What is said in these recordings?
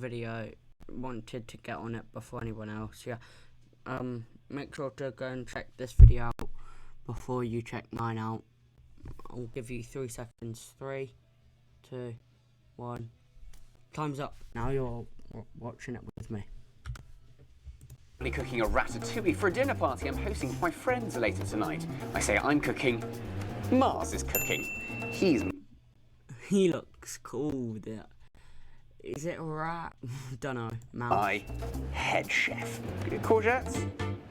video, wanted to get on it before anyone else. Yeah. Make sure to go and check this video out before you check mine out. I'll give you 3 seconds. 3, 2, 1. Time's up. Now you're watching it with me. I'm cooking a ratatouille for a dinner party I'm hosting with my friends later tonight. I say I'm cooking. Mars is cooking. He looks cool with it. Is it a rat? Dunno. Mouse. My head chef. Courgettes?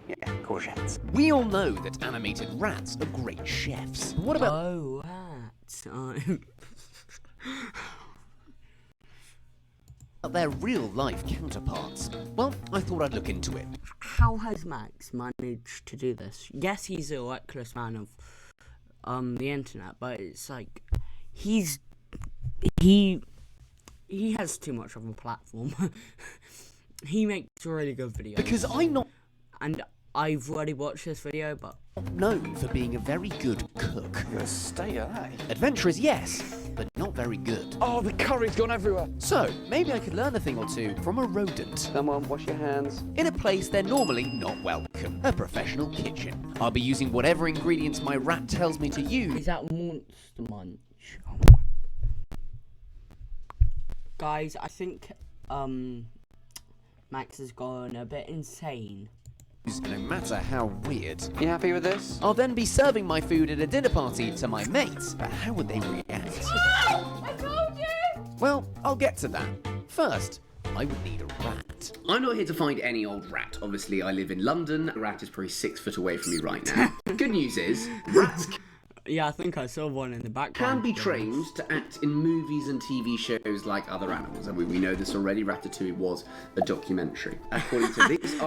Yeah, courgettes. We all know that animated rats are great chefs. What about... Oh, rats. their real-life counterparts? Well, I thought I'd look into it. How has Max managed to do this? Yes, he's a reckless man of the internet, but it's like he has too much of a platform. He makes really good videos. Because I'm not I've already watched this video, but known for being a very good cook. You're a state, eh? Adventurous, yes, but not very good. Oh, the curry's gone everywhere. So, maybe I could learn a thing or two from a rodent. Come on, wash your hands. In a place they're normally not welcome. A professional kitchen. I'll be using whatever ingredients my rat tells me to use. is that Monster Munch? Oh guys, I think Max has gone a bit insane. No matter how weird. You happy with this? I'll then be serving my food at a dinner party to my mates, but how would they react? I told you! Well, I'll get to that. First, I would need a rat. I'm not here to find any old rat. Obviously, I live in London. A rat is probably 6 foot away from me right now. Good news is, rats Yeah, I think I saw one in the background. can be trained to act in movies and TV shows like other animals. I mean, we know this already. Ratatouille was a documentary. According to these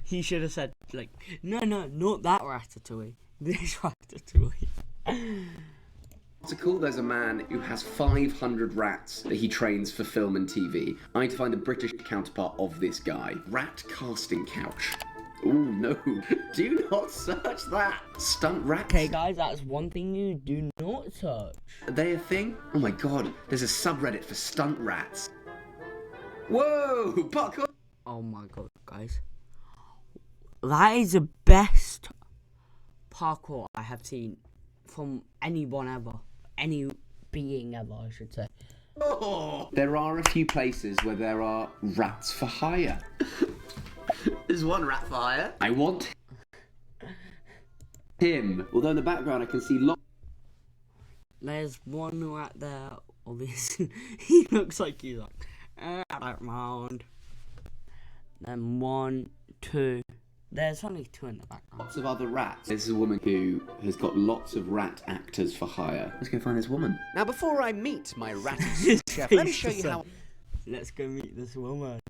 He should have said, like, no, not that Ratatouille. This Ratatouille. article, there's a man who has 500 rats that he trains for film and TV. I need to find the British counterpart of this guy. Rat casting couch. Ooh, no. Do not search that. Stunt rats. Okay, guys, that's one thing you do not search. Are they a thing? Oh my god, there's a subreddit for stunt rats. Whoa, parkour. Oh my god, guys. That is the best parkour I have seen from anyone ever. Any being ever, I should say. Oh. There are a few places where there are rats for hire. There's one rat for hire. I want him. Although in the background I can see lots. There's one right there, obviously. He looks like he's like, I don't mind. Then 1, 2. There's only 2 in the background. Lots of other rats. This is a woman who has got lots of rat actors for hire. Let's go find this woman. Now, before I meet my ratty chef, let me show you how Let's go meet this woman.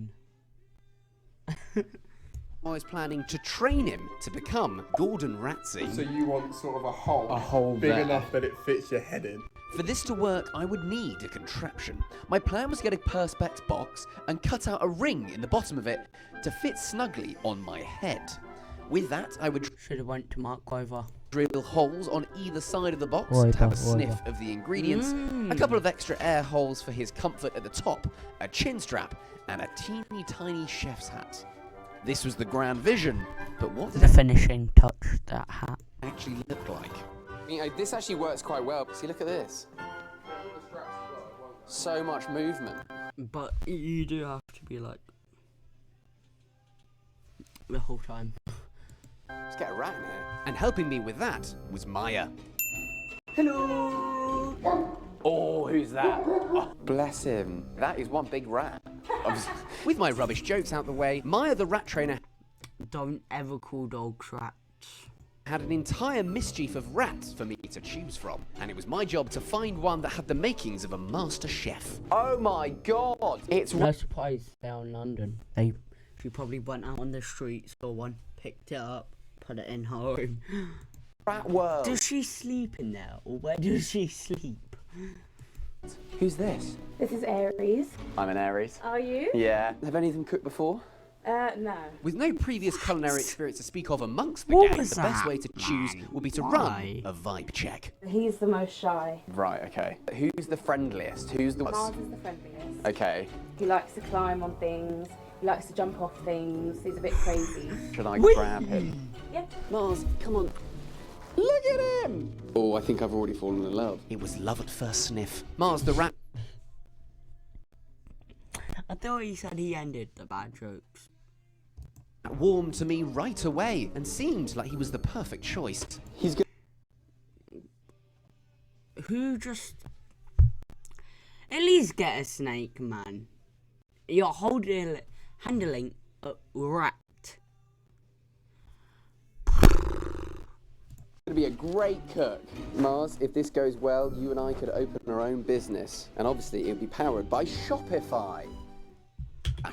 I was planning to train him to become Gordon Ramsay. So you want sort of a hole? A hole big there. enough that it fits your head in? For this to work, I would need a contraption. My plan was to get a Perspex box and cut out a ring in the bottom of it to fit snugly on my head. With that, I would Should have went to Mark Grover. drill holes on either side of the box to have a sniff of the ingredients, a couple of extra air holes for his comfort at the top, a chin strap, and a teeny tiny chef's hat. This was the grand vision, but what did The it finishing touch, that hat. actually look like? You know, this actually works quite well. See, look at this. So much movement. But you do have to be like the whole time. Let's get a rat in here. And helping me with that was Maya. Hello. Oh, who's that? Oh, bless him. That is one big rat. With my rubbish jokes out the way, Maya the rat trainer Don't ever call dogs rats. had an entire mischief of rats for me to choose from, and it was my job to find one that had the makings of a master chef. Oh my god. It's No surprise they're in London. She probably went out on the street, saw one, picked it up, put it in her room. Rat World. Does she sleep in there, or where does she sleep? Who's this? This is Aries. I'm an Aries. Are you? Yeah. Have any of them cooked before? No. With no previous culinary experience to speak of amongst the What gang, was the best that, way to choose man? would be to Why? run a vibe check. He's the most shy. Right, okay. Who's the friendliest? Who's the... Mars is the friendliest. Okay. He likes to climb on things. He likes to jump off things. He's a bit crazy. Should I grab him? Yeah. Mars, come on. Look at him! Oh, I think I've already fallen in love. It was love at first sniff. Mars the rat. I thought he said he ended the bad jokes. Warmed to me right away and seemed like he was the perfect choice. He's good. Who just... At least get a snake, man. You're handling a rat. Going to be a great cook. Mars, if this goes well, you and I could open our own business. And obviously, it would be powered by Shopify.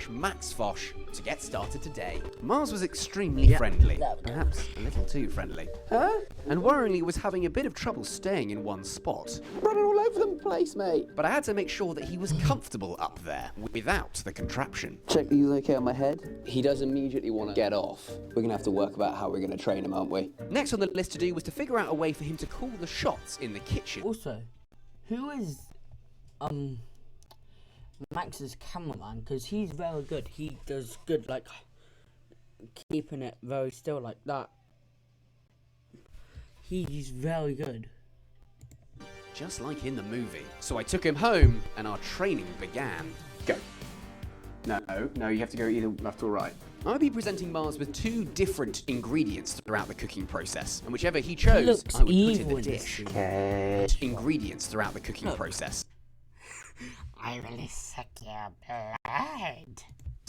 Max Fosh to get started today. Mars was extremely friendly, perhaps a little too friendly. Huh? And worryingly was having a bit of trouble staying in one spot. Running all over the place, mate. But I had to make sure that he was comfortable up there without the contraption. Check he's okay on my head. He does immediately want to get off. We're going to have to work about how we're going to train him, aren't we? Next on the list to do was to figure out a way for him to call the shots in the kitchen. Also, who is Max's cameraman? Because he's very good. He does good, like keeping it very still like that. He's very good. Just like in the movie. So I took him home and our training began. Go. No, you have to go either left or right. I'll be presenting Mars with 2 different ingredients throughout the cooking process, and whichever he chose, Looks I would put in evil the in this dish. Okay. Ingredients throughout the cooking process. I really suck your blood.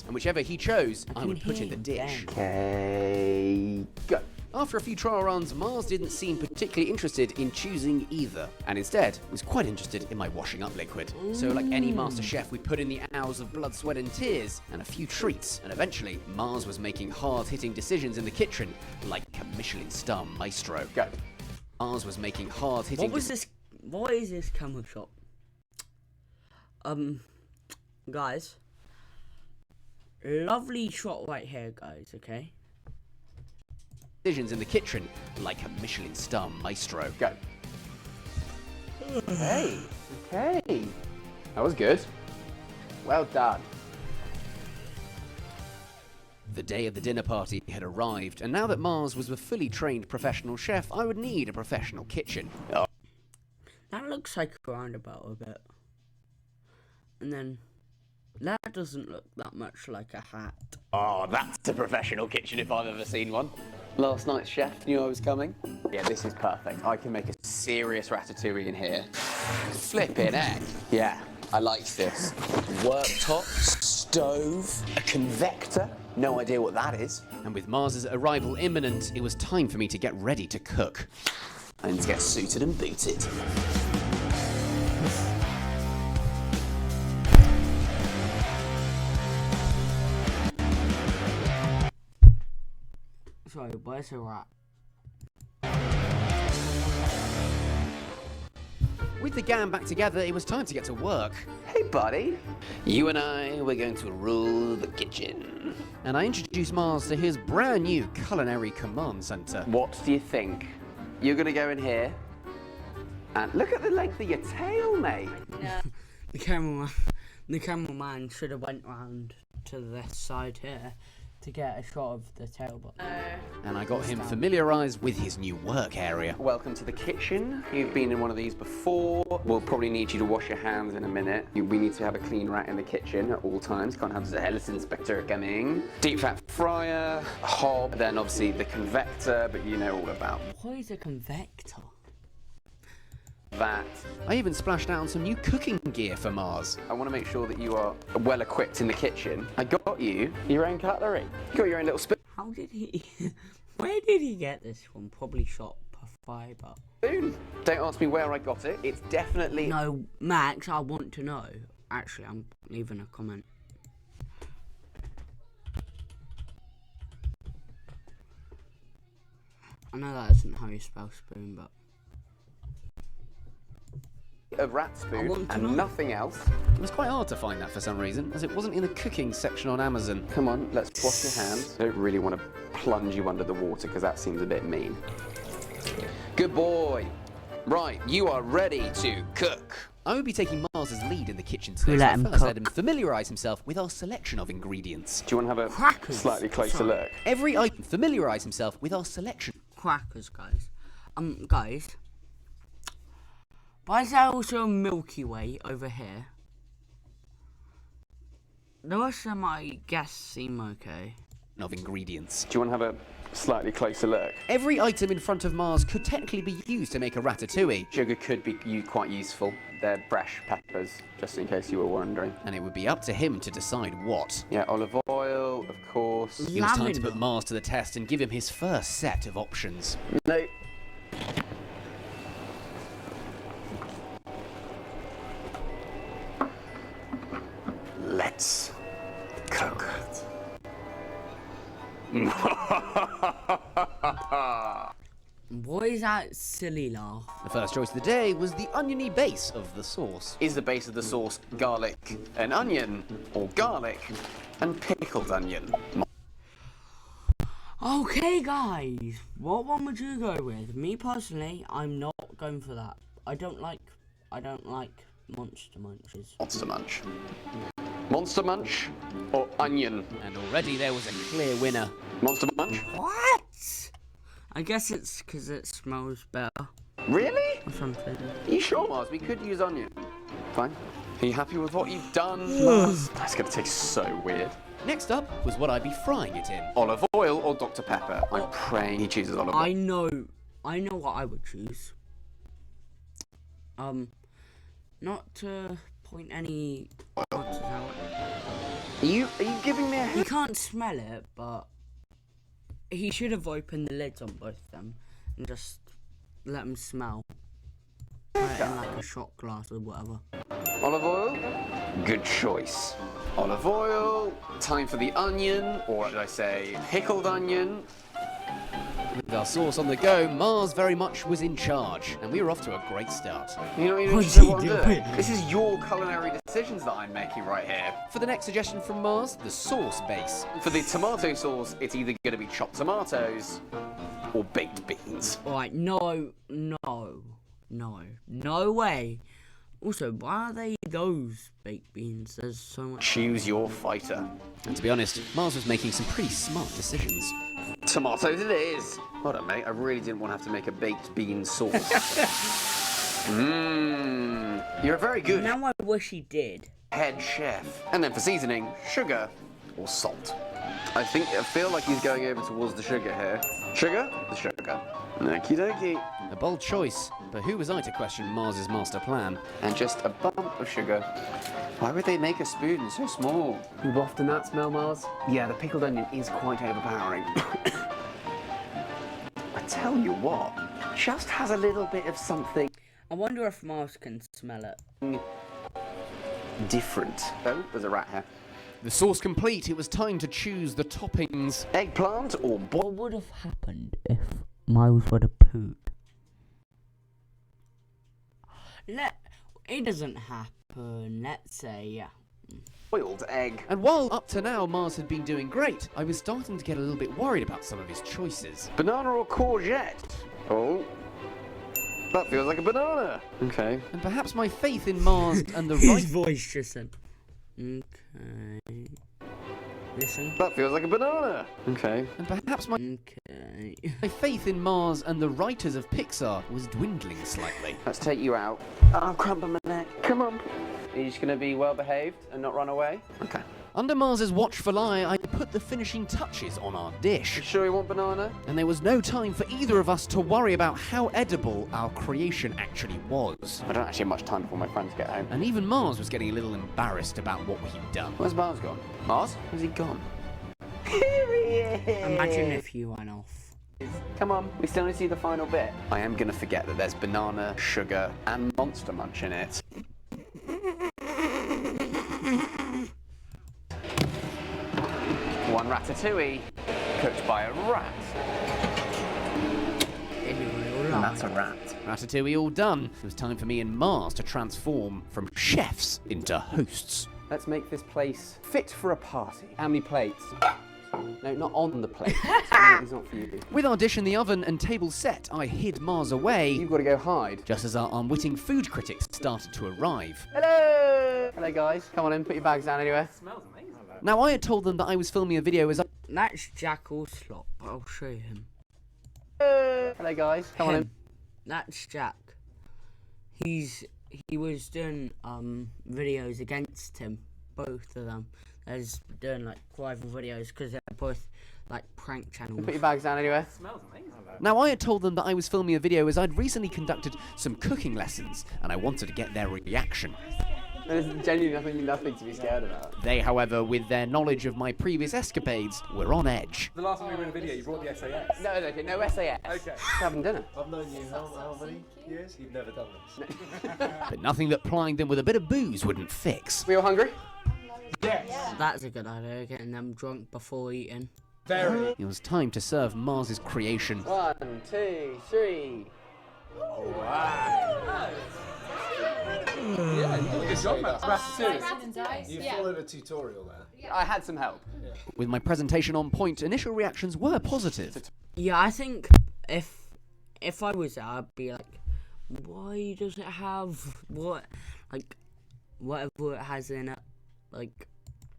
And whichever he chose, I can would put hear in the him dish. Okay. Go. After a few trial runs, Mars didn't seem particularly interested in choosing either, and instead was quite interested in my washing up liquid. So like any master chef, we put in the hours of blood, sweat and tears, and a few treats, and eventually Mars was making hard-hitting decisions in the kitchen, like a Michelin-star maestro. Go. Mars was making hard-hitting What is this camera shot? Guys, lovely shot right here, guys. Okay. decisions in the kitchen, like a Michelin-star maestro. Go. Okay. That was good. Well done. The day of the dinner party had arrived, and now that Mars was a fully trained professional chef, I would need a professional kitchen. Oh. That looks like a roundabout a bit. And then, that doesn't look that much like a hat. Oh, that's a professional kitchen if I've ever seen one. Last night's chef knew I was coming. Yeah, this is perfect. I can make a serious ratatouille in here. Flippin' heck. Yeah, I like this. Worktop, stove, a convector. No idea what that is. And with Mars's arrival imminent, it was time for me to get ready to cook. I need to get suited and booted. Sorry, where's a rat? With the gang back together, it was time to get to work. Hey, buddy. You and I, we're going to rule the kitchen. And I introduced Mars to his brand new culinary command center. What do you think? You're going to go in here. And look at the length of your tail, mate. Yeah. The cameraman should have went round to this side here to get a shot of the tail button. And I got him familiarized with his new work area. Welcome to the kitchen. You've been in one of these before. We'll probably need you to wash your hands in a minute. We need to have a clean rat in the kitchen at all times. Can't have the headless inspector coming. Deep fat fryer, hob, then obviously the convector, but you know all about What is a convector? that. I even splashed out on some new cooking gear for Mars. I want to make sure that you are well equipped in the kitchen. I got you your own cutlery. You got your own little spoon. How did he... Where did he get this from? Probably shop fiber. Don't ask me where I got it. It's definitely... No, Max, I want to know. Actually, I'm leaving a comment. I know that isn't how you spell spoon, but... a rat spoon and nothing else. It was quite hard to find that for some reason, as it wasn't in the cooking section on Amazon. Come on, let's wash your hands. I don't really want to plunge you under the water because that seems a bit mean. Good boy. Right, you are ready to cook. I would be taking Mars's lead in the kitchen today, let so him first let cook. him familiarise himself with our selection of ingredients. Do you want to have a Crackers. slightly closer look? Every item familiarise himself with our selection. Crackers, guys. Guys. Why is there also a Milky Way over here? The rest of them, I guess, seem okay. Of ingredients. Do you want to have a slightly closer look? Every item in front of Mars could technically be used to make a ratatouille, Sugar could be quite useful. They're fresh peppers, just in case you were wondering. and it would be up to him to decide what. Yeah, olive oil, of course. It was time to Lavender. put Mars to the test and give him his first set of options. No. Let's cook. What is that silly laugh? The first choice of the day was the oniony base of the sauce. Is the base of the sauce garlic and onion, or garlic and pickled onion? Okay, guys. What one would you go with? Me personally, I'm not going for that. I don't like Monster Munches. Monster Munch. Monster Munch or onion? And already there was a clear winner. Monster Munch? What? I guess it's because it smells better Really? or something. Are you sure, Mars? We could use onion. Fine. Are you happy with what you've done, Mars? That's gonna taste so weird. Next up was what I'd be frying it in. Olive oil or Dr. Pepper? I'm praying he chooses olive oil. I know what I would choose. Not to point any answers out. Are you giving me a He can't smell it, but he should have opened the lids on both of them and just let them smell. Put it in like a shot glass or whatever. olive oil? Good choice. Olive oil. Time for the onion, or should I say pickled onion? With our sauce on the go, Mars very much was in charge, and we were off to a great start. You know, you What's know he what I'm doing. doing? This is your culinary decisions that I'm making right here. For the next suggestion from Mars, the sauce base. For the tomato sauce, it's either going to be chopped tomatoes or baked beans. Alright, no way. Also, why are they those baked beans? There's so much. Choose your fighter. And to be honest, Mars was making some pretty smart decisions. Tomatoes it is. Hold on, mate. I really didn't want to have to make a baked bean sauce. You're very good Now I wish he did. head chef. And then for seasoning, sugar or salt. I feel like he's going over towards the sugar here. Sugar? The sugar. Okie dokie. A bold choice, but who was I to question Mars's master plan? And just a bump of sugar. Why would they make a spoon so small? You wafting that smell, Mars? Yeah, the pickled onion is quite overpowering. I tell you what, just has a little bit of something I wonder if Mars can smell it. different. Oh, there's a rat here. The sauce complete, it was time to choose the toppings. Eggplant or What would have happened if Miles would have pooed? It doesn't happen. Let's say, boiled egg? And while up to now Mars had been doing great, I was starting to get a little bit worried about some of his choices. Banana or courgette? Oh, that feels like a banana. Okay. And perhaps my faith in Mars and the his right voice just said, okay. Listen. That feels like a banana. Okay. and perhaps my Okay. faith in Mars and the writers of Pixar was dwindling slightly. Let's take you out. Oh, crump on my neck. Come on. Are you just going to be well behaved and not run away? Okay. Under Mars's watchful eye, I put the finishing touches on our You dish. sure you want banana? And there was no time for either of us to worry about how edible our creation actually was. I don't actually have much time before my friends get home. And even Mars was getting a little embarrassed about what he'd done. Where's Mars gone? Mars? Where's he gone? Here he is! Imagine if you went off. Come on, we still need to see the final bit. I am going to forget that there's banana, sugar, and Monster Munch in it. One ratatouille, cooked by a rat. Anyway, And that's a rat. Ratatouille all done. It was time for me and Mars to transform from chefs into hosts. Let's make this place fit for a party. How many plates? No, not on the plate. It's not for you. With our dish in the oven and table set, I hid Mars away, You've got to go hide. just as our unwitting food critics started to arrive. Hello! Hello, guys. Come on in, put your bags down anywhere. Now, I had told them that I was filming a video as I... That's Jack Allslop. I'll show you him. Hello, guys. Come on in. That's Jack. He was doing videos against him, both of them. There's doing like rival videos because they're both like prank channels. Put your bags down anywhere. Now, I had told them that I was filming a video as I'd recently conducted some cooking lessons, and I wanted to get their reaction. There's genuinely nothing to be scared about. They, however, with their knowledge of my previous escapades, were on edge. The last time we were in a video, you brought the SAS. No, okay, no SAS. Okay. We're having dinner. I've known you how many years? You've never done this. But nothing that plying them with a bit of booze wouldn't fix. We all hungry? Yes. That's a good idea, getting them drunk before eating. Very. It was time to serve Mars's creation. 1, 2, 3. Yeah, you did a good job, man. Ratatouille. You followed a tutorial there. I had some help. With my presentation on point, initial reactions were positive. Yeah, I think if I was there, I'd be like, why does it have whatever it has in it, like.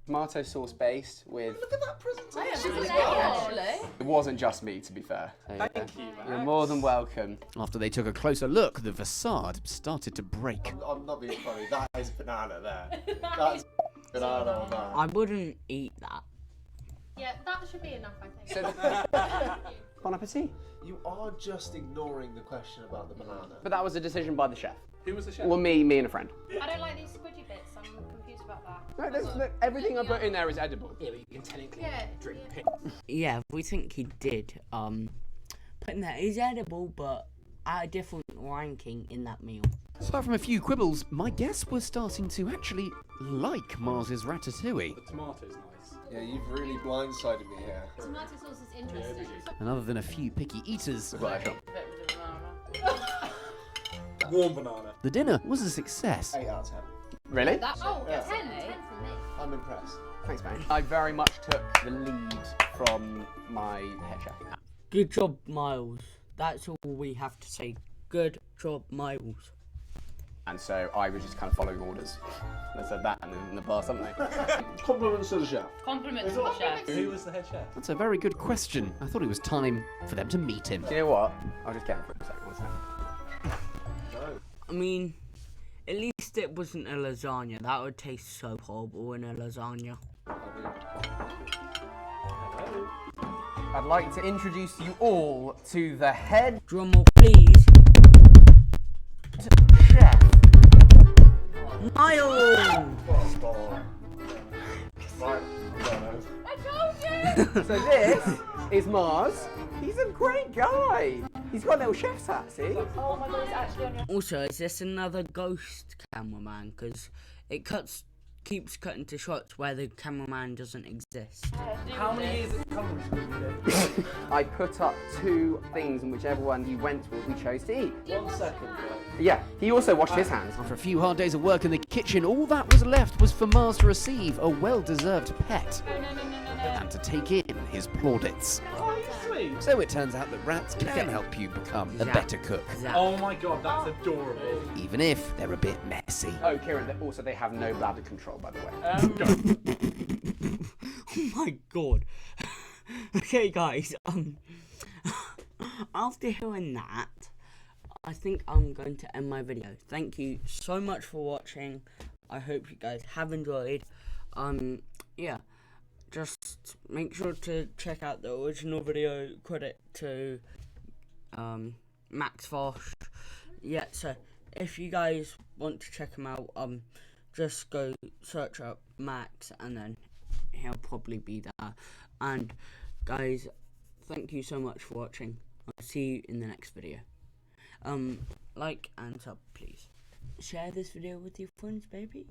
Tomato sauce based with... Look at that presentation. It wasn't just me, to be fair. Thank you, man. You're more than welcome. After they took a closer look, the facade started to break. I'm not being funny. That is banana there. That's banana on that. I wouldn't eat that. Yeah, that should be enough, I think. Bon appetit. You are just ignoring the question about the banana. But that was a decision by the chef. Who was the chef? Well, me and a friend. I don't like these squidgy bits. I'm confused about that. No, everything I put in there is edible. Yeah, but you can technically Yeah. drink pink. Yeah, we think he did. Putting that is edible, but at a different ranking in that meal. Apart from a few quibbles, my guests were starting to actually like Mars's ratatouille. The tomato's nice. Yeah, you've really blindsided me here. Tomato sauce is interesting. And other than a few picky eaters, Warm banana. the dinner was a success. 8 out of 10. Really? Oh, Yeah. 10 from me. I'm impressed. Thanks, man. I very much took the lead from my head chef. Good job, Miles. That's all we have to say. Good job, Miles. And so I was just kind of following orders. I said that and then in the bar something. Compliments to the chef. Compliments to the chef. Who was the head chef? That's a very good question. I thought it was time for them to meet him. Do you know what? I'll just get him for a second. 1 second. I mean, at least it wasn't a lasagna. That would taste so horrible in a lasagna. I'd like to introduce you all to the head Drumroll, please. chef. Miles! So this is Mars. He's a great guy. He's got a little chef's hat, see? Oh my god, it's actually on your... Also, is this another ghost cameraman? Because it keeps cutting to shots where the cameraman doesn't exist. How many years has it come from? I put up 2 things and whichever one you went with, we chose to eat. 1 second, Yeah, he also washed his hands. After a few hard days of work in the kitchen, all that was left was for Mars to receive a well-deserved pet and to take in his plaudits. Oh, sweet. So it turns out that rats can help you become a better cook, Oh my god, that's adorable. even if they're a bit messy. Oh, Kieran, also they have no bladder control, by the way. Oh my god. Okay, guys. After hearing that, I think I'm going to end my video. Thank you so much for watching. I hope you guys have enjoyed. Yeah. Just make sure to check out the original video. Credit to Max Fosh. Yeah, so if you guys want to check him out, just go search up Max and then he'll probably be there. And guys, thank you so much for watching. I'll see you in the next video. Like and sub, please. Share this video with your friends, baby.